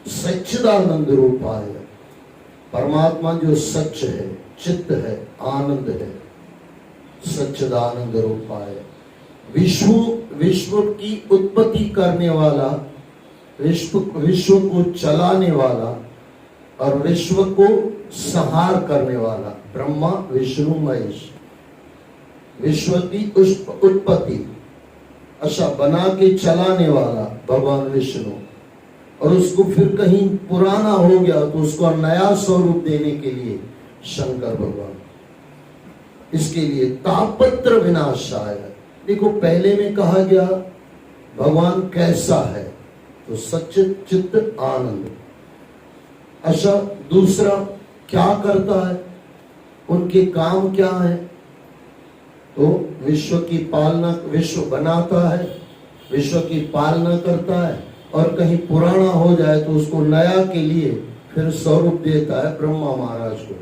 सच्चिदानंद रूपाय, परमात्मा जो सच है, चित्त है, आनंद है, सच्चिदानंद रूपाय, विश्व की उत्पत्ति करने वाला, विश्व को चलाने वाला और विश्व को संहार करने वाला, ब्रह्मा विष्णु महेश, विश्व की उत्पत्ति अच्छा बना के चलाने वाला भगवान विष्णु, और उसको फिर कहीं पुराना हो गया तो उसको नया स्वरूप देने के लिए शंकर भगवान। इसके लिए तापत्र विनाशाय। देखो पहले में कहा गया भगवान कैसा है, तो सच्चित चित्त आनंद। अच्छा दूसरा क्या करता है, उनके काम क्या है, तो विश्व की पालना, विश्व बनाता है, विश्व की पालना करता है, और कहीं पुराना हो जाए तो उसको नया के लिए फिर स्वरूप देता है ब्रह्मा महाराज को।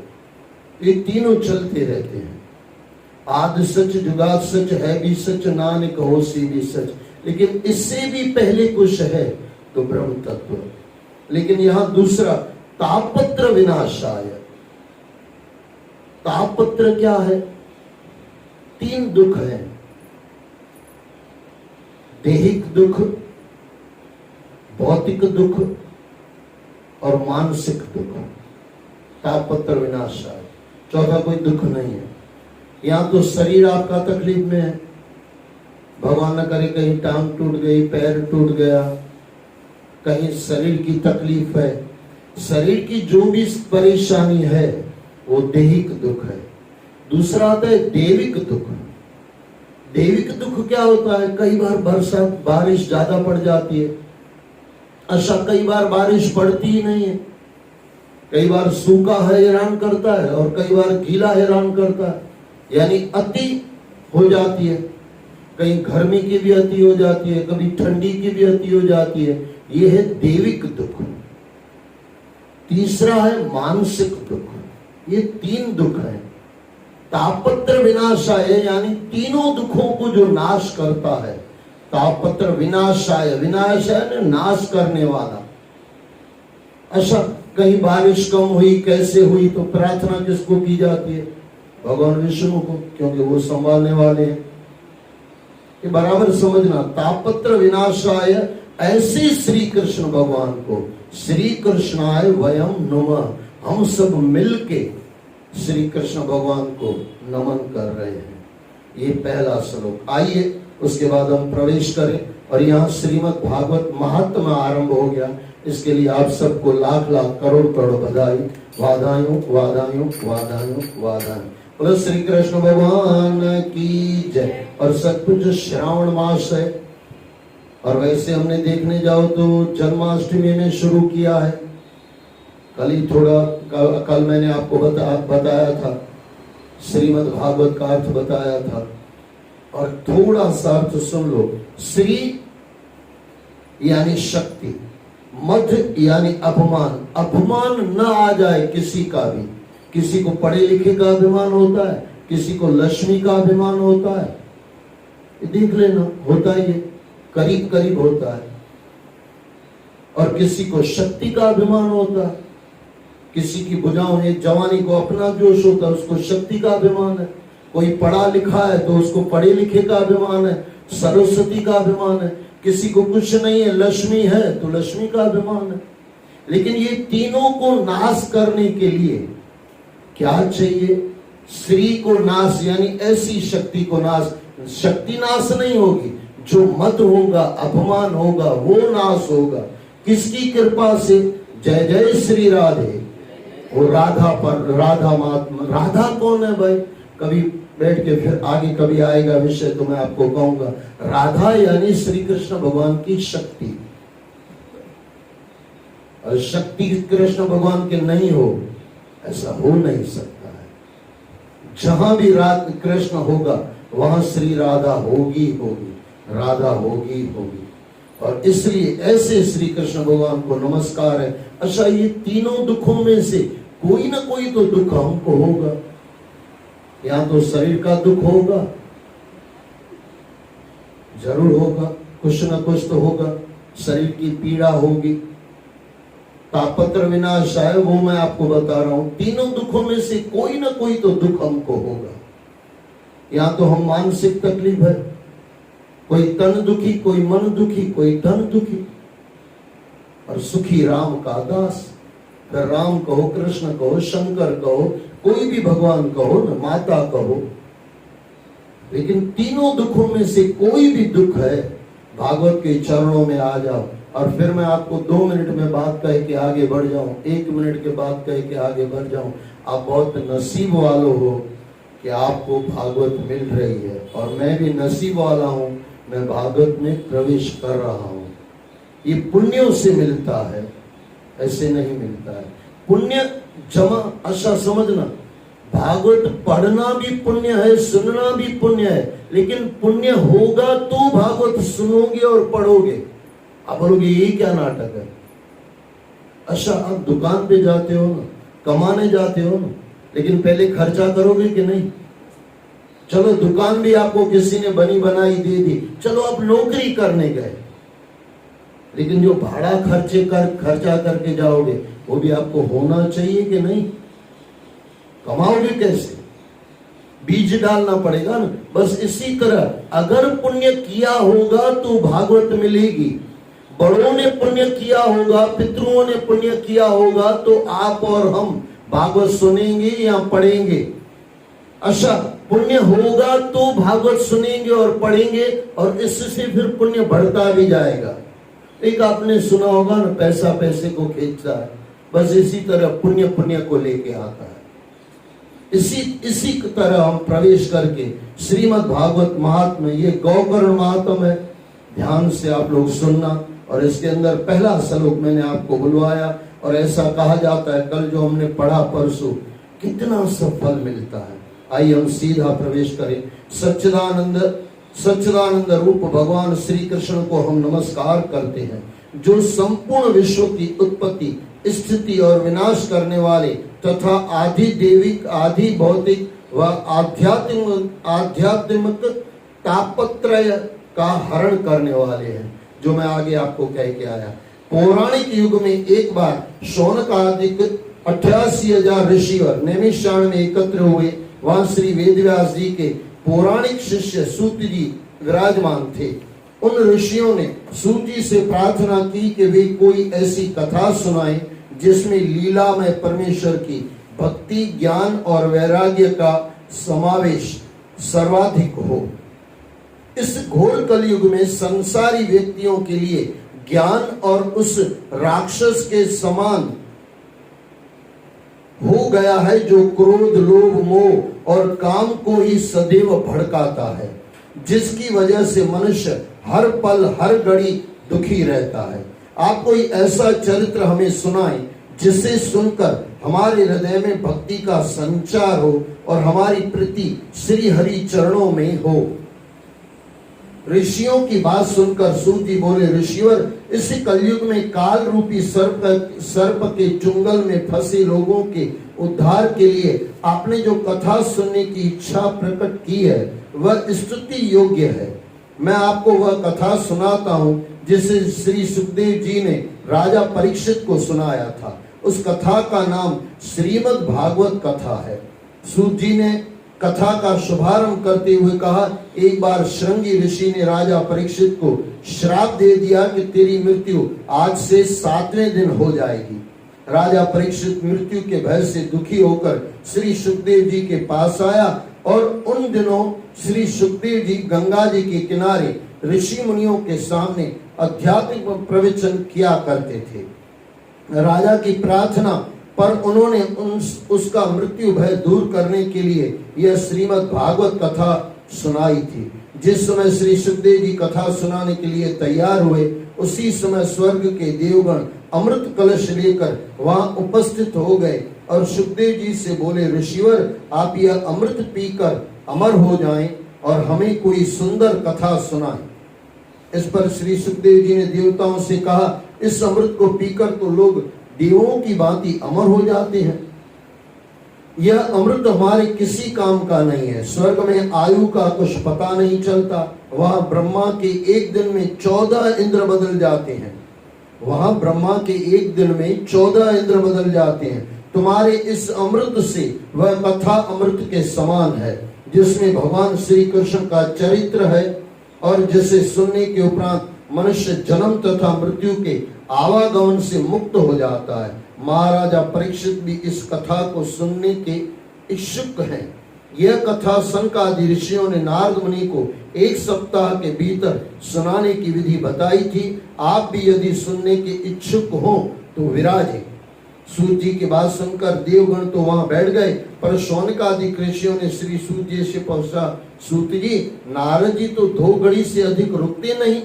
ये तीनों चलते रहते हैं। आदि सच, जुगाद सच, है भी सच, नानक होसी भी सच। लेकिन इससे भी पहले कुछ है तो ब्रह्म तत्व। लेकिन यहां दूसरा तापत्र विनाशाय। तापत्र क्या है, तीन दुख है, दैहिक दुख, भौतिक दुख और मानसिक दुख। तापत्र विनाशाय, चौथा कोई दुख नहीं है। यहां तो शरीर आपका तकलीफ में है, भगवान न करे कहीं टांग टूट गई, पैर टूट गया, कहीं शरीर की तकलीफ है। शरीर की जो भी परेशानी है वो दैहिक दुख है। दूसरा आता है दैविक दुख। दैविक दुख क्या होता है, कई बार बरसात बारिश ज्यादा पड़ जाती है, अच्छा कई बार बारिश पड़ती ही नहीं है, कई बार सूखा हैरान करता है और कई बार गीला हैरान करता है, यानी अति हो जाती है। कहीं गर्मी की भी अति हो जाती है, कभी ठंडी की भी अति हो जाती है। यह है दैविक दुख। तीसरा है मानसिक दुख। ये तीन दुख है। तापत्र विनाशाय यानी तीनों दुखों को जो नाश करता है। तापत्र विनाशाय, विनाशाय नाश करने वाला। अच्छा कहीं बारिश कम हुई, कैसे हुई, तो प्रार्थना किसको की जाती है, भगवान विष्णु को, क्योंकि वो संभालने वाले हैं। ये बराबर समझना। तापत्र विनाशाय ऐसे श्री कृष्ण भगवान को, श्री कृष्णाय वयम नमः, हम सब मिलके श्री कृष्ण भगवान को नमन कर रहे हैं। ये पहला श्लोक। आइए उसके बाद हम प्रवेश करें। और यहाँ श्रीमद् भागवत महात्मा आरंभ हो गया। इसके लिए आप सबको लाख लाख करोड़ करोड़ बधाई, वाधायूं वाधायूं वाधायूं वाधायूं। बोलो श्री कृष्ण भगवान की जय। और सचमुच श्रावण मास है, और वैसे हमने देखने जाओ तो जन्माष्टमी में शुरू किया है। कल ही थोड़ा कल मैंने आपको बताया था, श्रीमद् भागवत का अर्थ बताया था, और थोड़ा सा अर्थ सुन लो। श्री यानी शक्ति, मध्य यानी अपमान। अपमान न आ जाए किसी का भी। किसी को पढ़े लिखे का अभिमान होता है, किसी को लक्ष्मी का अभिमान होता है, देख लेना, होता ही है, करीब करीब होता है। और किसी को शक्ति का अभिमान होता है, किसी की भुजाओं में जवानी को अपना जोश होता है, उसको शक्ति का अभिमान है। कोई पढ़ा लिखा है तो उसको पढ़े लिखे का अभिमान है, सरस्वती का अभिमान है। किसी को कुछ नहीं है, लक्ष्मी है तो लक्ष्मी का अभिमान है। लेकिन ये तीनों को नाश करने के लिए क्या चाहिए, श्री को नाश, यानी ऐसी शक्ति को नाश। शक्ति नाश नहीं होगी, जो मत होगा, अपमान होगा, वो नाश होगा। किसकी कृपा से, जय जय श्री राधे। वो राधा पर, राधा महात्मा। राधा कौन है भाई, कभी बैठ के फिर आगे कभी आएगा विषय तो मैं आपको कहूंगा। राधा यानी श्री कृष्ण भगवान की शक्ति। और शक्ति कृष्ण भगवान के नहीं हो, ऐसा हो नहीं सकता है। जहां भी कृष्ण होगा वहां श्री राधा होगी होगी, राधा होगी होगी। और इसलिए ऐसे श्री कृष्ण भगवान को नमस्कार है। अच्छा ये तीनों दुखों में से कोई ना कोई तो दुख हमको होगा। या तो शरीर का दुख होगा, जरूर होगा, कुछ ना कुछ तो होगा। शरीर की पीड़ा होगी, तापत्र विनाशाय, वो मैं आपको बता रहा हूं। तीनों दुखों में से कोई ना कोई तो दुख हमको होगा। या तो हम मानसिक तकलीफ है, कोई तन दुखी, कोई मन दुखी, कोई धन दुखी। और सुखी राम का दास, फिर राम कहो, कृष्ण कहो, शंकर कहो, कोई भी भगवान कहो न, माता कहो। लेकिन तीनों दुखों में से कोई भी दुख है, भागवत के चरणों में आ जाओ। और फिर मैं आपको 2 मिनट में बात कह के आगे बढ़ जाऊं, 1 मिनट के बाद कह के आगे बढ़ जाऊं। आप बहुत नसीब वालों हो कि आपको भागवत मिल रही है, और मैं भी नसीब वाला हूं, मैं भागवत में प्रवेश कर रहा हूं। ये पुण्यों से मिलता है, ऐसे नहीं मिलता है। पुण्य जमा, अच्छा समझना, भागवत पढ़ना भी पुण्य है, सुनना भी पुण्य है। लेकिन पुण्य होगा तो भागवत सुनोगे और पढ़ोगे। आप बोलोगे ये क्या नाटक है? अच्छा, आप दुकान पे जाते हो ना, कमाने जाते हो ना, लेकिन पहले खर्चा करोगे कि नहीं? चलो दुकान भी आपको किसी ने बनी बनाई दे दी, चलो आप नौकरी करने गए, लेकिन जो भाड़ा खर्चा करके जाओगे वो भी आपको होना चाहिए कि नहीं? कमाओगे कैसे? बीज डालना पड़ेगा ना। बस इसी तरह अगर पुण्य किया होगा तो भागवत मिलेगी। बड़ों ने पुण्य किया होगा, पितरों ने पुण्य किया होगा, तो आप और हम भागवत सुनेंगे या पढ़ेंगे? अच्छा, पुण्य होगा तो भागवत सुनेंगे और पढ़ेंगे, और इससे फिर पुण्य बढ़ता भी जाएगा। एक आपने सुना होगा ना, पैसा पैसे को खींचता है। बस इसी तरह पुण्य पुण्य को लेके आता है। इसी तरह हम प्रवेश करके श्रीमद् भागवत महात्म्य, ये गौकर्ण महात्म्य है, ध्यान से आप लोग सुनना। और इसके अंदर पहला श्लोक मैंने आपको बुलवाया, और ऐसा कहा जाता है, कल जो हमने पढ़ा परसों, कितना सफल मिलता है। आइए हम सीधा प्रवेश करें। सच्चिदानंद रूप भगवान श्री कृष्ण को हम नमस्कार करते हैं, जो संपूर्ण विश्व की उत्पत्ति, स्थिति और विनाश करने वाले तथा आदि देविक, आदि भौतिक व आध्यात्मिक तापत्रय का हरण करने वाले हैं, जो मैं आगे आपको कह के आया। पौराणिक युग में एक बार शौनकादिक 88,000 ऋषिवर नैमिषारण्य में एकत्र हुए। वहां श्री वेदव्यास जी के पौराणिक शिष्य सूत जी विराजमान थे। उन ऋषियों ने सूत जी से प्रार्थना की कि वे कोई ऐसी कथा सुनाएं जिसमें लीला में परमेश्वर की भक्ति, ज्ञान और वैराग्य का समावेश सर्वाधिक हो। इस घोर कलयुग में संसारी व्यक्तियों के लिए ज्ञान और उस राक्षस के समान हो गया है जो क्रोध, लोभ, मोह और काम को ही सदैव भड़काता है, जिसकी वजह से मनुष्य हर पल हर घड़ी दुखी रहता है। आप कोई ऐसा चरित्र हमें सुनाएं जिसे सुनकर हमारे हृदय में भक्ति का संचार हो और हमारी प्रीति श्री हरि चरणों में हो। ऋषियों की बात सुनकर सूत जी बोले, ऋषिवर, इस कलयुग में काल रूपी सर्प के चुंगल में फंसे लोगों के उद्धार के लिए आपने जो कथा सुनने की इच्छा प्रकट की है वह स्तुति योग्य है। मैं आपको वह कथा सुनाता हूँ जिसे श्री सुखदेव जी ने राजा परीक्षित को सुनाया था। उस कथा का नाम श्रीमद् भागवत कथा है। सूत जी ने कथा का शुभारंभ करते हुए कहा, एक बार श्रृंगी ऋषि ने राजा परीक्षित को श्राप दे दिया कि तेरी मृत्यु आज से 7वें दिन हो जाएगी। राजा परीक्षित मृत्यु के भय से दुखी होकर श्री सुखदेव जी के पास आया, और उन दिनों श्री सुखदेव जी गंगा जी के किनारे ऋषि मुनियों के सामने आध्यात्मिक प्रवचन किया करते थे। राजा की प्रार्थना पर उन्होंने उसका मृत्यु भय दूर करने के लिए यह श्रीमद् भागवत कथा सुनाई थी। जिस समय श्री सुखदेव जी कथा सुनाने के लिए तैयार हुए, उसी समय स्वर्ग के देवगण अमृत कलश लेकर वहां उपस्थित हो गए और सुखदेव जी से बोले, ऋषिवर, आप यह अमृत पीकर अमर हो जाएं और हमें कोई सुंदर कथा सुनाएं। इस पर श्री सुखदेव जी ने देवताओं से कहा, इस अमृत को पीकर तो लोग देवों की भांति अमर हो जाते हैं। यह अमृत हमारे किसी काम का नहीं है। स्वर्ग में आयु का कुछ पता नहीं चलता। वहां ब्रह्मा के एक दिन में 14 इंद्र बदल जाते हैं। वहां ब्रह्मा के एक दिन में 14 इंद्र बदल जाते हैं। तुम्हारे इस अमृत से वह कथा अमृत के समान है, जिसमें भगवान श्री कृष्ण का चरित्र है और जिसे सुनने के उपरांत मनुष्य जन्म तथा मृत्यु के आवागमन से मुक्त हो जाता है। महाराजा परीक्षित भी इस कथा को सुनने के इच्छुक हैं। यह कथा सनकादि ऋषियों ने नारद मुनि को 1 सप्ताह के भीतर सुनाने की विधि बताई थी। आप भी यदि सुनने के इच्छुक हो तो विराजे। सूत जी की बात सुनकर देवगण तो वहां बैठ गए, पर शौनकादि ऋषियों ने श्री सूत जी से पूछा, सूत जी, नारद जी तो 2 घड़ी से अधिक रुकते नहीं,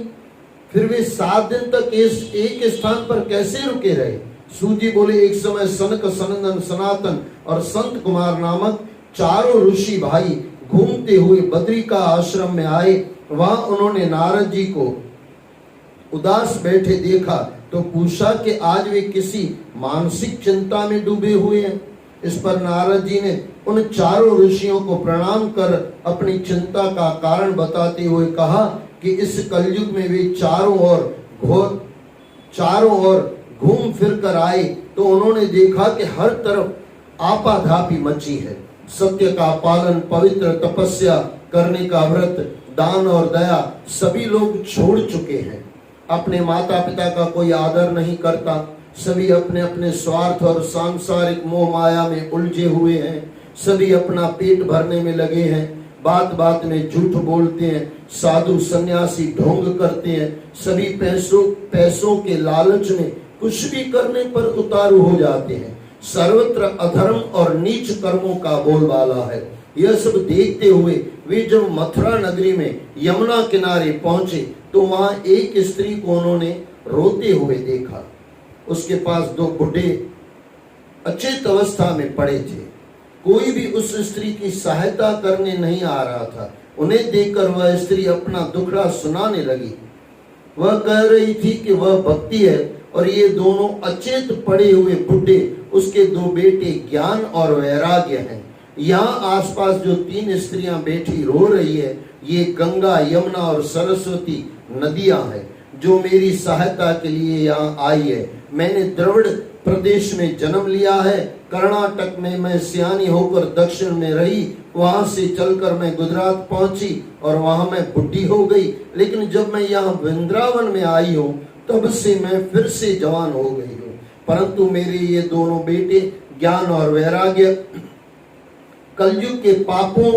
फिर वे 7 दिन तक एक स्थान पर कैसे रुके रहे? सूत जी बोले, एक समय सनक, सनंदन, सनातन और संत कुमार नामक 4 ऋषि भाई घूमते हुए बद्री का आश्रम में आए। वहां उन्होंने नारद जी को उदास बैठे देखा तो पूछा कि आज वे किसी मानसिक चिंता में डूबे हुए हैं। इस पर नारद जी ने उन 4 ऋषियों को प्रणाम कर अपनी चिंता का कारण बताते हुए कहा कि इस कलयुग में वे चारों ओर घूम फिर कर आए तो उन्होंने देखा कि हर तरफ आपाधापी मची है। सत्य का पालन, पवित्र तपस्या करने का व्रत, दान और दया सभी लोग छोड़ चुके हैं। अपने माता पिता का कोई आदर नहीं करता। सभी अपने अपने स्वार्थ और सांसारिक मोह माया में उलझे हुए हैं। सभी अपना पेट भरने में लगे हैं। बात बात में झूठ बोलते हैं। साधु सन्यासी ढोंग करते हैं। सभी पैसों के लालच में कुछ भी करने पर उतारू हो जाते हैं। सर्वत्र अधर्म और नीच कर्मों का बोलबाला है। यह सब देखते हुए वे जब मथुरा नगरी में यमुना किनारे पहुंचे तो वहां एक स्त्री को उन्होंने रोते हुए देखा। उसके पास 2 बुढ़े अचेत अवस्था में पड़े थे। कोई भी उस स्त्री की सहायता करने नहीं आ रहा था। उन्हें देखकर वह स्त्री अपना दुखड़ा सुनाने लगी। वह कह रही थी कि वह भक्ति है और ये दोनों अचेत पड़े हुए बुढ़े उसके 2 बेटे ज्ञान और वैराग्य हैं। यहाँ आसपास जो 3 स्त्रियां बैठी रो रही है, ये गंगा, यमुना और सरस्वती नदियां हैं जो मेरी सहायता के लिए यहाँ आई है। मैंने द्रविड़ प्रदेश में जन्म लिया है। कर्नाटक में मैं सियानी होकर दक्षिण में रही। वहां से चलकर मैं गुजरात पहुंची और वहां मैं बुढ़ी हो गई। लेकिन जब मैं यहाँ वृंदावन में आई हूँ तब से मैं फिर से जवान हो गई हूँ। परंतु मेरे ये दोनों बेटे ज्ञान और वैराग्य कलयुग के पापों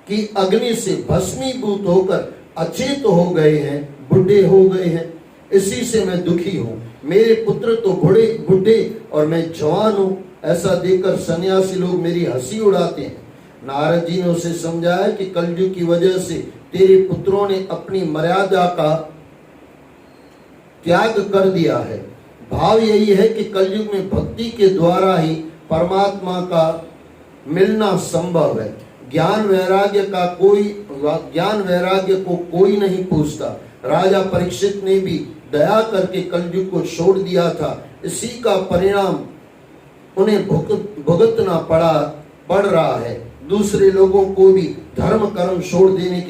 की अग्नि से भस्मीभूत होकर अचेत हो गए हैं, बुढ़े हो गए हैं। इसी से मैं दुखी हूँ। मेरे पुत्र तो बुढ़े और मैं जवान हूँ। ऐसा देखकर सन्यासी लोग मेरी हंसी उड़ाते हैं। नारद जी ने उसे समझाया कि कलयुग की वजह से तेरे पुत्रों ने अपनी मर्यादा का त्याग कर दिया है। भाव यही है कि कलयुग में भक्ति के द्वारा ही परमात्मा का मिलना संभव है। ज्ञान वैराग्य को कोई नहीं पूछता। राजा परीक्षित ने भी दया करके कलयुग को छोड़ दिया था। इसी का परिणाम उन्हें भुगतना पड़ रहा है। दूसरे लोगों को भी धर्म कर्म छोड़ देने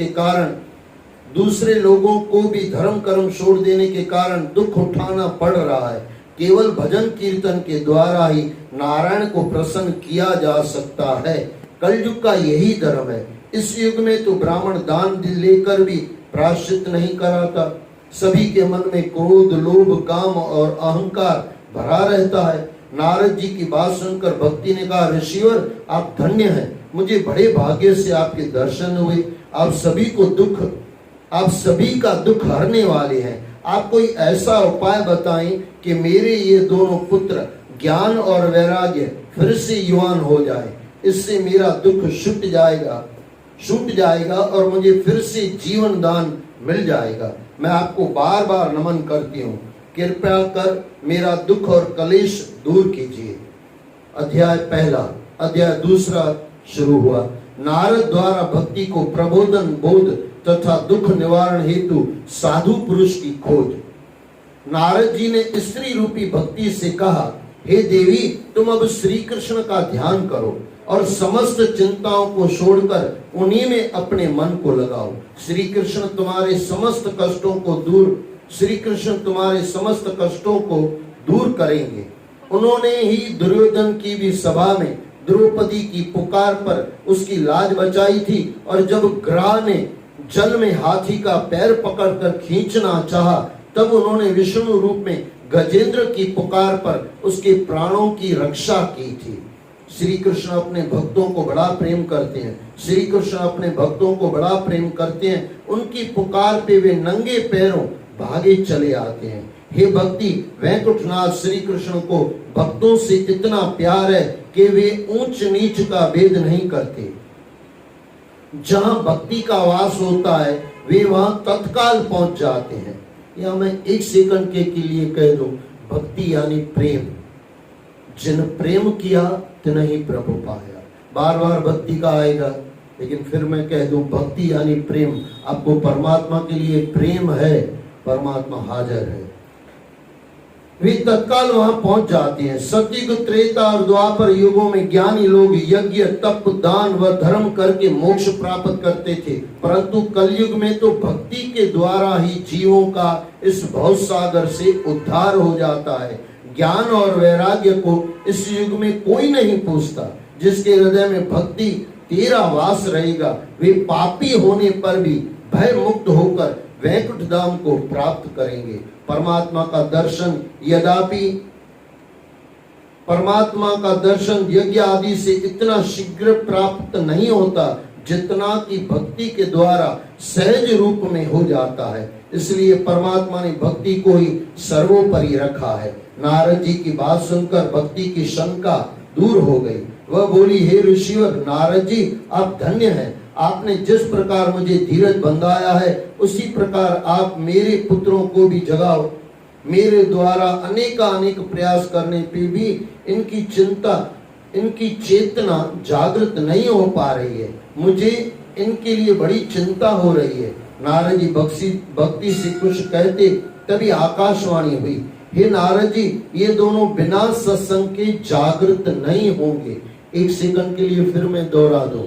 के कारण दुख उठाना पड़ रहा है। केवल भजन कीर्तन के द्वारा ही नारायण को प्रसन्न किया जा सकता है। कलयुग का यही धर्म है। इस युग में तो ब्राह्मण दान लेकर भी प्रायश्चित नहीं कराता। सभी के मन में क्रोध, लोभ, काम और अहंकार भरा रहता है। नारद जी की बात सुनकर भक्ति ने कहा, ऋषिवर आप धन्य हैं। मुझे बड़े भाग्य से आपके दर्शन हुए। आप सभी का दुख हरने वाले हैं। आप कोई ऐसा उपाय बताएं कि मेरे ये दोनों पुत्र ज्ञान और वैराग्य फिर से युवान हो जाए। इससे मेरा दुख छूट जाएगा और मुझे फिर से जीवन दान मिल जाएगा। मैं आपको बार बार नमन करती हूँ। कृपया कर मेरा दुख और कलेश दूर कीजिए। अध्याय 1 अध्याय 2 शुरू हुआ। नारद द्वारा भक्ति को प्रबोधन, बोध तथा दुख निवारण हेतु साधु पुरुष की खोज। नारद जी ने स्त्री रूपी भक्ति से कहा, हे देवी, तुम अब श्री कृष्ण का ध्यान करो और समस्त चिंताओं को छोड़कर उन्हीं में अपने मन को लगाओ। श्री कृष्ण तुम्हारे समस्त कष्टों को दूर श्री कृष्ण तुम्हारे समस्त कष्टों को दूर करेंगे। उन्होंने ही दुर्योधन की भी सभा में द्रौपदी की पुकार पर उसकी लाज बचाई थी, और जब ग्राह ने जल में हाथी का पैर पकड़कर खींचना चाहा, तब उन्होंने विष्णु रूप में गजेंद्र की पुकार पर उसके प्राणों की रक्षा की थी। श्री कृष्ण अपने भक्तों को बड़ा प्रेम करते हैं। श्री कृष्ण अपने भक्तों को बड़ा प्रेम करते हैं। उनकी पुकार पे वे नंगे पैरों भागे चले आते हैं। हे भक्ति, वैकुंठनाथ श्री कृष्ण को भक्तों से इतना प्यार है कि वे ऊंच नीच का भेद नहीं करते। जहां भक्ति का वास होता है वे वहां तत्काल पहुंच जाते हैं। या मैं एक सेकंड के लिए कह दूं, भक्ति यानी प्रेम। जिन प्रेम किया तिन ही प्रभु पाया। बार बार भक्ति का आएगा, लेकिन फिर मैं कह दूं भक्ति यानी प्रेम। आपको परमात्मा के लिए प्रेम है, परमात्मा हाजिर है, वे तत्काल वहां पहुंच जाते हैं। सतयुग, त्रेता और द्वापर युगों में ज्ञानी लोग यज्ञ, तप, दान व धर्म करके मोक्ष प्राप्त करते थे, परंतु कलयुग में तो भक्ति के द्वारा ही जीवों का इस भव सागर से उद्धार हो जाता है। ज्ञान और वैराग्य को इस युग में कोई नहीं पूछता। जिसके हृदय में भक्ति तेरा वास रहेगा, वे पापी होने पर भी भय मुक्त होकर वैकुंठ धाम को प्राप्त करेंगे। परमात्मा का दर्शन यज्ञ आदि से इतना शीघ्र प्राप्त नहीं होता जितना कि भक्ति के द्वारा सहज रूप में हो जाता है। इसलिए परमात्मा ने भक्ति को ही सर्वोपरि रखा है। नारद जी की बात सुनकर भक्ति की शंका दूर हो गई। वह बोली, हे ऋषिवर नारद जी, आप धन्य हैं। आपने जिस प्रकार मुझे धीरज बंधाया है उसी प्रकार आप मेरे पुत्रों को भी जगाओ। मेरे द्वारा अनेक प्रयास करने पे भी इनकी चेतना जागृत नहीं हो पा रही है। मुझे इनके लिए बड़ी चिंता हो रही है। नारद जी भक्ति से कुछ कहते तभी आकाशवाणी हुई, हे नारद जी, ये दोनों बिना सत्संग के जागृत नहीं होंगे। एक सेकंड के लिए फिर मैं दोहरा दूं,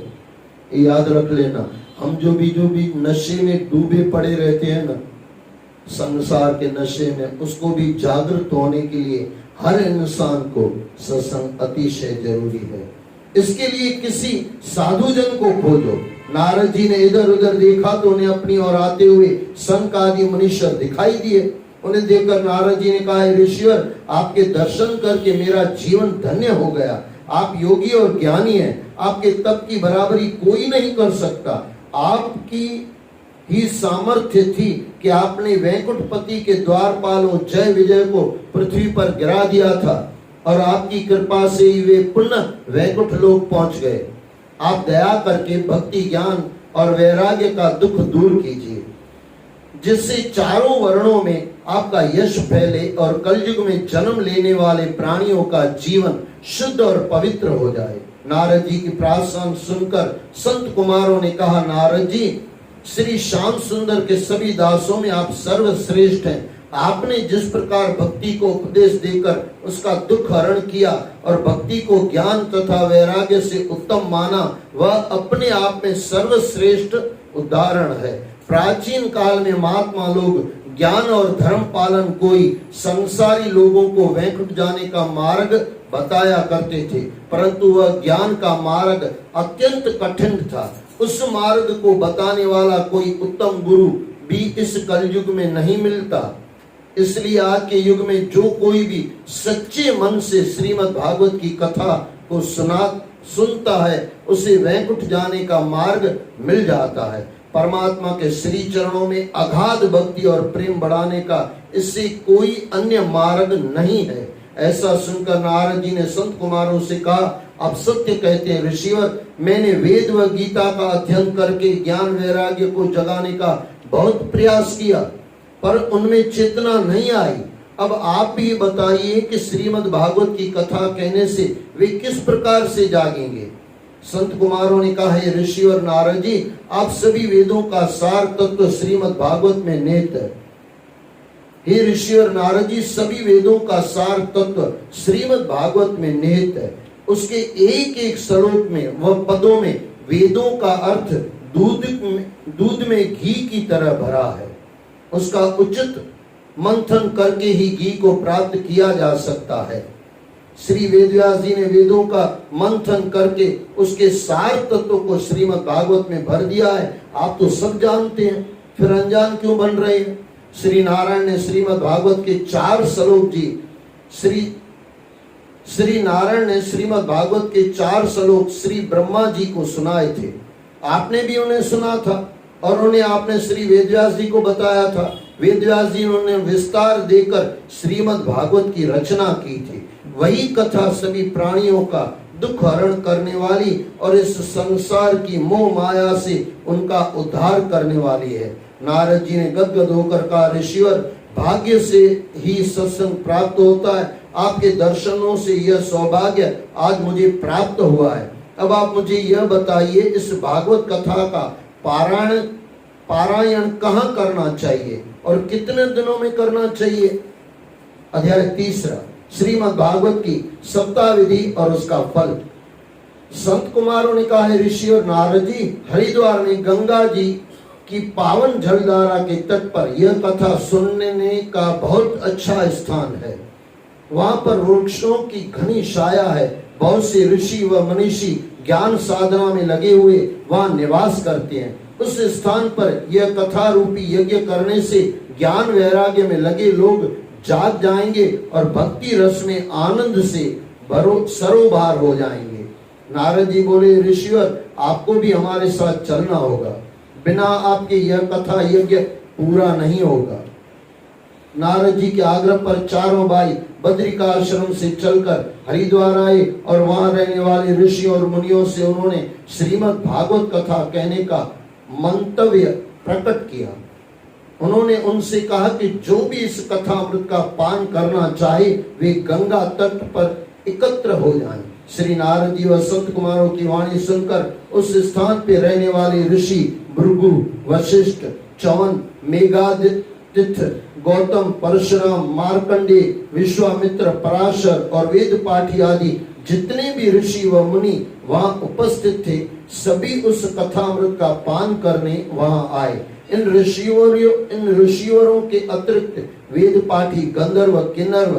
याद रख लेना, हम जो भी नशे में डूबे पड़े रहते हैं ना, संसार के नशे में, उसको भी जागृत होने के लिए हर इंसान को सत्संग अतिशय जरूरी है। इसके लिए किसी साधु जन को खोजो। नारद जी ने इधर उधर देखा तो उन्हें अपनी ओर आते हुए संक आदि मनुष्य दिखाई दिए। उन्हें देखकर नारद जी ने कहा, ऋषिवर, आपके दर्शन करके मेरा जीवन धन्य हो गया। आप योगी और ज्ञानी हैं, आपके तप की बराबरी कोई नहीं कर सकता। आपकी ही सामर्थ्य थी कि आपने वैकुंठपति के द्वारपालों जय विजय को पृथ्वी पर गिरा दिया था, और आपकी कृपा से ही वे पुनः वैकुंठ लोक पहुंच गए। आप दया करके भक्ति, ज्ञान और वैराग्य का दुख दूर कीजिए, जिससे चारों वर्णों में आपका यश फैले और कलयुग में जन्म लेने वाले प्राणियों का जीवन शुद्ध और पवित्र हो जाए। नारद जी की प्रार्थना सुनकर संत कुमारों ने कहा, नारद जी, श्री श्याम सुंदर के सभी दासों में आप सर्वश्रेष्ठ हैं। आपने जिस प्रकार भक्ति को उपदेश देकर उसका दुख हरण किया और भक्ति को ज्ञान तथा वैराग्य से उत्तम माना, वह अपने आप में सर्वश्रेष्ठ उदाहरण है। प्राचीन काल में महात्मा लोग ज्ञान और धर्म पालन कोई संसारी लोगों को वैकुंठ जाने का मार्ग बताया करते थे, परंतु वह ज्ञान का मार्ग अत्यंत कठिन था। उस मार्ग को बताने वाला कोई उत्तम गुरु भी इस कलयुग में नहीं मिलता। इसलिए आज के युग में जो कोई भी सच्चे मन से श्रीमद् भागवत की कथा को सुनता है, उसे वैकुंठ जाने का मार्ग मिल जाता है। परमात्मा के श्री चरणों में अगाध भक्ति और प्रेम बढ़ाने का इससे कोई अन्य मार्ग नहीं है। ऐसा सुनकर नारद जी ने संत कुमारों से कहा, आप सत्य कहते हैं ऋषिवर, मैंने वेद व गीता का अध्ययन करके ज्ञान वैराग्य को जगाने का बहुत प्रयास किया, पर उनमें चेतना नहीं आई। अब आप भी बताइए कि श्रीमद् भागवत की कथा कहने से वे किस प्रकार से जागेंगे। संत कुमारों ने कहा, हे ऋषिवर नारद जी, आप सभी वेदों का सार तत्व श्रीमद् भागवत में निहित है। हे ऋषिवर नारद जी, सभी वेदों का सार तत्व श्रीमद् भागवत में निहित है। उसके एक एक श्लोक में व पदों में वेदों का अर्थ दूध में घी की तरह भरा है। उसका उचित मंथन करके ही घी को प्राप्त किया जा सकता है। श्री वेदव्यास जी ने वेदों का मंथन करके उसके सार तत्व को श्रीमद् भागवत में भर दिया है। आप तो सब जानते हैं, फिर अनजान क्यों बन रहे हैं। श्री नारायण ने श्रीमद् भागवत के 4 श्लोक जी श्री नारायण ने श्रीमद् भागवत के 4 श्लोक श्री ब्रह्मा जी को सुनाए थे। आपने भी उन्हें सुना था और उन्हें आपने श्री वेदव्यास जी को बताया था। वेदव्यास जी ने विस्तार देकर श्रीमद् भागवत की रचना की थी। वही कथा सभी प्राणियों का दुख हरण करने वाली और इस संसार की मोह माया से उनका उद्धार करने वाली है। नारद जी ने गदगद होकर कहा, ऋषिवर, भाग्य से ही सत्संग प्राप्त होता है। आपके दर्शनों से यह सौभाग्य आज मुझे प्राप्त हुआ है। अब आप मुझे यह बताइए, इस भागवत कथा का पारायण कहाँ करना चाहिए और कितने दिनों में करना चाहिए। अध्याय 3 श्रीमद् भागवत की सप्ताह विधि और उसका फल। संत कुमारों ने कहा, ऋषि और नारद जी, हरिद्वार में गंगा जी की पावन जलधारा के तट पर यह कथा सुनने का बहुत अच्छा स्थान है। वहां पर वृक्षों की घनी छाया है। बहुत से ऋषि व मनीषी ज्ञान साधना में लगे हुए वहां निवास करते हैं। उस स्थान पर यह कथा रूपी यज्ञ करने से ज्ञान वैराग्य में लगे लोग जाग जाएंगे और भक्ति रस में आनंद से सरोभार हो जाएंगे। नारद जी बोले, ऋषिवर, आपको भी हमारे साथ चलना होगा। बिना आपके यह कथा यज्ञ पूरा नहीं होगा। नारद जी के आग्रह पर चारों भाई बद्रिका आश्रम से चलकर हरिद्वार आए और वहां रहने वाले ऋषि और मुनियों से उन्होंने श्रीमद् भागवत कथा कहने का मंतव्य प्रकट किया। उन्होंने उनसे कहा कि जो भी इस कथामृत का पान करना चाहे वे गंगा तट पर एकत्र हो जाएं। श्री नारद जी व संत कुमारों की वाणी सुनकर उस स्थान पे रहने वाले ऋषि भृगु, वशिष्ठ, च्यवन, मेघादित्य, गौतम, परशुराम, मार्कंडे, विश्वामित्र, पराशर और वेद पाठी आदि जितने भी ऋषि व मुनि वहां उपस्थित थे, सभी उस कथामृत का पान करने वहां आए। इन ऋषिवरों के अतिरिक्त वेद पाठी, गंधर्व, किन्नर,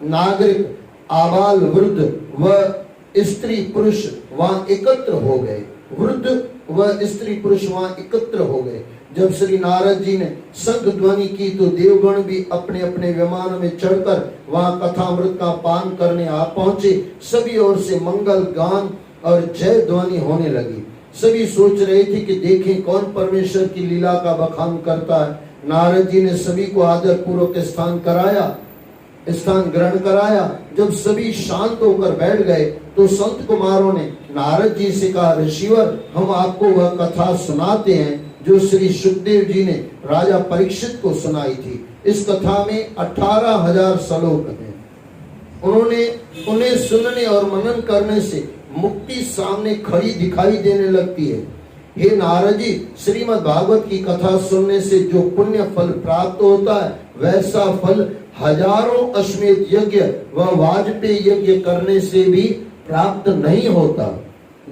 नागरिक, आबाल, वृद्ध व स्त्री पुरुष वहां एकत्र हो गए। वृद्ध व स्त्री पुरुष वहां एकत्र हो गए। जब श्री नारद जी ने शंख ध्वनि की तो देवगण भी अपने अपने विमान में चढ़कर वहां कथामृत का पान करने आ पहुंचे। सभी ओर से मंगल गान और जय ध्वनि होने लगी। सभी सोच रहे थे कि देखें कौन परमेश्वर की लीला का बखान करता है। नारद जी ने सभी को आदर पूर्वक स्थान ग्रहण कराया। जब सभी शांत होकर बैठ गए तो संत कुमारों ने नारद जी से कहा, ऋषिवर, हम आपको वह कथा सुनाते हैं जो श्री सुखदेव जी ने राजा परीक्षित को सुनाई थी। इस कथा में 18,000 श्लोक हैं। उन्हें सुनने और मनन करने से मुक्ति सामने खड़ी दिखाई देने लगती है। हे नारद जी, श्रीमद् भागवत की कथा सुनने से जो पुण्य फल प्राप्त होता है वैसा फल हजारों अश्वमेध यज्ञ व वाजपेयी यज्ञ करने से भी प्राप्त नहीं होता।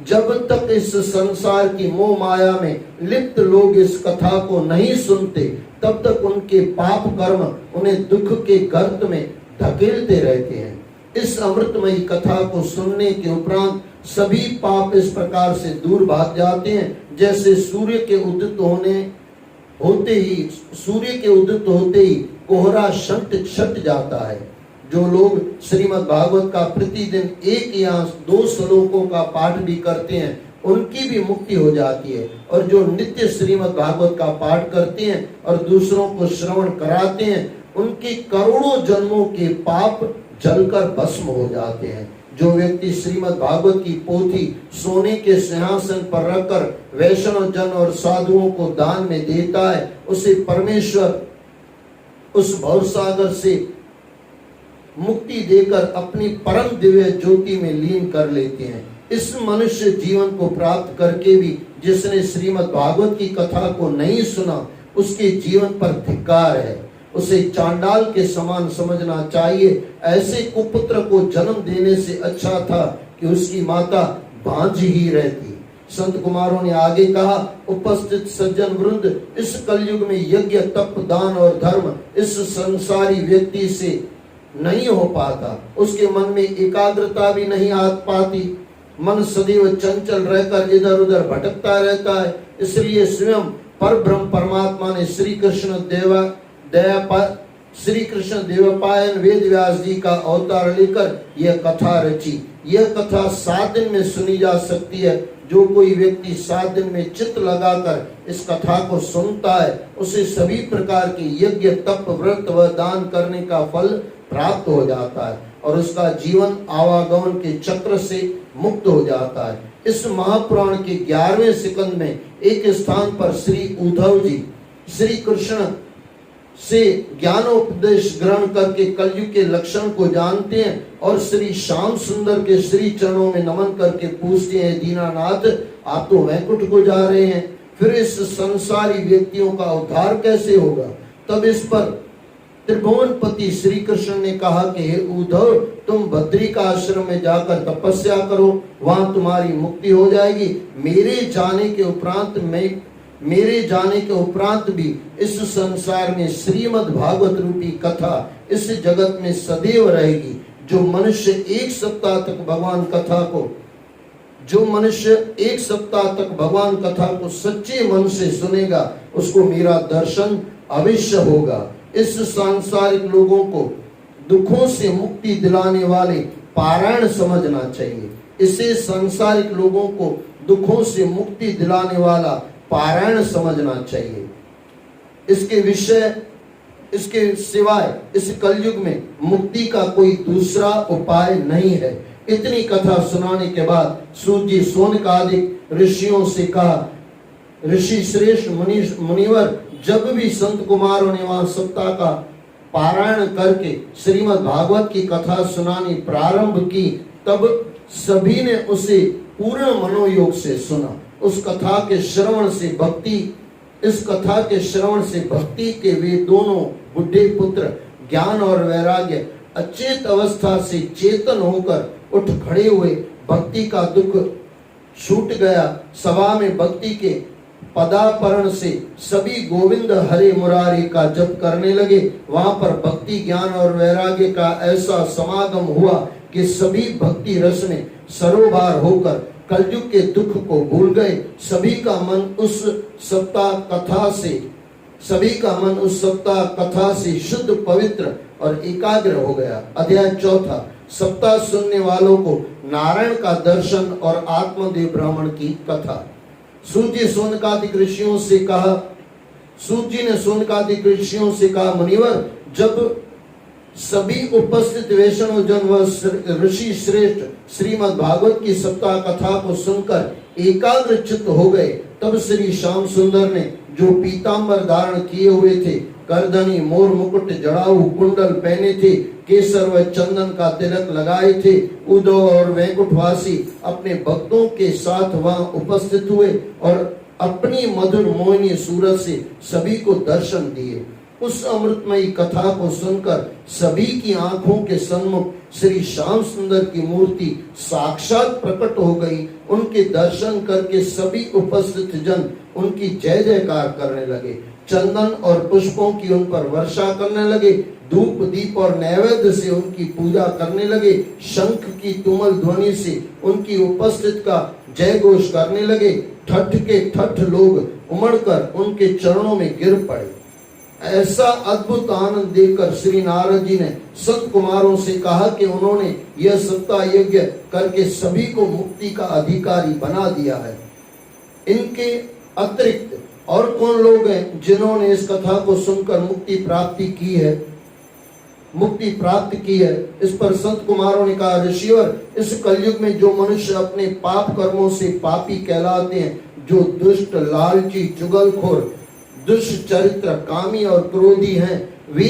जब तक इस संसार की मोह माया में लिप्त लोग इस कथा को नहीं सुनते, तब तक उनके पाप कर्म उन्हें दुख के गर्त में धकेलते रहते हैं। इस अमृतमयी कथा को सुनने के उपरांत सभी पाप इस प्रकार से दूर भाग जाते हैं जैसे सूर्य के उदित होते ही कोहरा छट जाता है। जो लोग श्रीमद् भागवत का प्रतिदिन 1 या 2 श्लोकों का पाठ भी करते हैं उनकी भी मुक्ति हो जाती है। और जो नित्य श्रीमद् भागवत का पाठ करते हैं और दूसरों को श्रवण कराते हैं उनके करोड़ों जन्मों के पाप जलकर भस्म हो जाते हैं। जो व्यक्ति श्रीमद् भागवत की पोथी सोने के सिंहासन पर रखकर वैष्णव जन और साधुओं को दान में देता है, उसे परमेश्वर उस भवसागर से मुक्ति देकर अपनी परम दिव्य ज्योति में लीन कर लेते हैं। इस मनुष्य जीवन को प्राप्त करके भी जिसने श्रीमद् भागवत की कथा को नहीं सुना, उसके जीवन पर धिक्कार है। उसे चांडाल के समान समझना चाहिए। ऐसे कुपुत्र को जन्म देने से अच्छा था कि उसकी माता बांझ ही रहती। संत कुमारों ने आगे कहा, उपस्थित सज्जन वृंद, इस कलयुग में यज्ञ, तप, दान और धर्म इस संसारी व्यक्ति से नहीं हो पाता। उसके मन में एकाग्रता भी नहीं आ पाती। मन सदैव चंचल रहकर इधर उधर भटकता रहता है। इसलिए स्वयं परब्रह्म परमात्मा ने श्री कृष्ण देवपायन वेद व्यास जी का अवतार लेकर यह कथा रची। यह कथा 7 दिन में सुनी जा सकती है। जो कोई व्यक्ति 7 दिन में चित्त लगाकर इस कथा को सुनता है, उसे सभी प्रकार के यज्ञ, तप, व्रत व दान करने का फल प्राप्त हो जाता है और उसका जीवन आवागमन के चक्र से मुक्त हो जाता है। इस महापुराण के 11वें सिकंद में एक स्थान पर श्री उद्धव जी श्री कृष्ण से ज्ञानोपदेश ग्रहण करके कलयुग के लक्षण को जानते हैं और श्री श्याम सुंदर के श्री चरणों में नमन करके पूछते हैं, दीनानाथ आप तो वैकुंठ को जा रहे हैं, फिर इस संसारी व्यक्तियों का उद्धार कैसे होगा? तब इस पर त्रिभुवनपति श्री कृष्ण ने कहा कि हे उद्धव, तुम बद्री का आश्रम में जाकर तपस्या करो, वहां तुम्हारी मुक्ति हो जाएगी। मेरे जाने के उपरांत भी इस संसार में श्रीमद् भागवत रूपी कथा इस जगत में सदैव रहेगी। जो मनुष्य एक सप्ताह तक भगवान कथा को सच्चे मन से सुनेगा, उसको मेरा दर्शन अवश्य होगा। इस सांसारिक लोगों को दुखों से मुक्ति दिलाने वाले पारायण समझना चाहिए। इसे सांसारिक लोगों को दुखों से मुक्ति दिलाने वाला पारायण समझना चाहिए। इसके सिवाय इस कलयुग में मुक्ति का कोई दूसरा उपाय नहीं है। इतनी कथा सुनाने के बाद सूत जी सौनकादिक ऋषियों से कहा, ऋषि श्रेष्ठ मुनिवर, जब भी संत कुमारों ने वहां सप्ताह का पारायण करके श्रीमद् भागवत की कथा सुनानी प्रारंभ की, तब सभी ने उसे पूर्ण मनोयोग से सुना। इस कथा के श्रवण से भक्ति के वे दोनों बुढ़े पुत्र ज्ञान और वैराग्य अचेत अवस्था से चेतन होकर उठ खड़े हुए। भक्ति का दुख छूट गया। सभा में भक्ति के पदापरण से सभी गोविंद हरे मुरारी का जप करने लगे। वहां पर भक्ति, ज्ञान और वैराग्य का ऐसा समागम हुआ कि सभी भक्ति रस में सरोभार होकर कलयुग के दुख को भूल गए। सभी का मन उस सप्ताह कथा से शुद्ध, पवित्र और एकाग्र हो गया। अध्याय 4। सप्ताह सुनने वालों को नारायण का दर्शन और आत्मदेव ब्राह्मण की कथा। सूत जी ने सौनकादिक ऋषियों से कहा, मुनिवर, जब सभी उपस्थित वैष्णव जन व ऋषि श्रेष्ठ श्रीमद् भागवत की सप्ताह कथा को सुनकर एकाग्र चित्त हो गए, तब श्री श्याम सुंदर ने जो पीतांबर धारण किए हुए थे, करधनी, मोर मुकुट, जड़ाऊ, कुंडल पहने थे, केसर व चंदन का तिलक लगाए थे, उद्धव और वैकुंठवासी अपने भक्तों के साथ वहां उपस्थित हुए और अपनी मधुर मोहिनी सूरत से सभी को दर्शन दिए। उस अमृतमयी कथा को सुनकर सभी की आंखों के सम्मुख श्री श्याम सुंदर की मूर्ति साक्षात प्रकट हो गई। उनके दर्शन करके सभी उपस्थित जन उनकी जय जयकार करने लगे। चंदन और पुष्पों की उन पर वर्षा करने लगे। धूप, दीप और नैवेद्य से उनकी पूजा करने लगे। शंख की तुमल ध्वनि से उनकी उपस्थित का जय घोष करने लगे। ठठ के ठठ लोग उमड़कर उनके चरणों में गिर पड़े। ऐसा अद्भुत आनंद देखकर श्री नारद जी ने संत कुमारों से कहा कि उन्होंने यह सप्ताह यज्ञ करके सभी को मुक्ति का अधिकारी बना दिया है। इनके अतिरिक्त और कौन लोग हैं जिन्होंने इस कथा को सुनकर मुक्ति प्राप्त की है? इस पर संत कुमारों ने कहा, ऋषिवर, इस कलयुग में जो मनुष्य अपने पाप कर्मों से पापी कहलाते हैं, जो दुष्ट, लालची, चुगलखोर, दुष्चरित्र, कामी और क्रोधी हैं, वे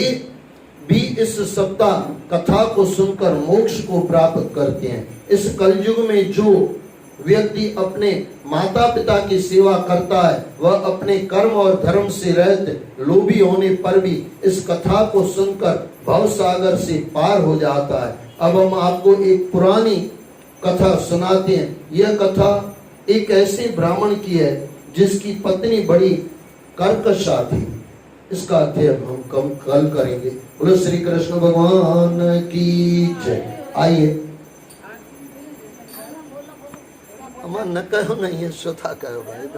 भी इस सप्ताह कथा को सुनकर मोक्ष को प्राप्त करते हैं। इस कलयुग में जो व्यक्ति अपने माता पिता की सेवा करता है, वह अपने कर्म और धर्म से रहित लोभी होने पर भी इस कथा को सुनकर भव सागर से पार हो जाता है। अब हम आपको एक पुरानी कथा सुनाते हैं। यह कथा एक ऐसे ब्राह्मण की है जिसकी पत्नी बड़ी कर्कशा थी। इसका अध्ययन हम कल करेंगे। बोलो श्री कृष्ण भगवान की जय। आइए, अमर न कहो नहीं है, स्वथा कहो भाई।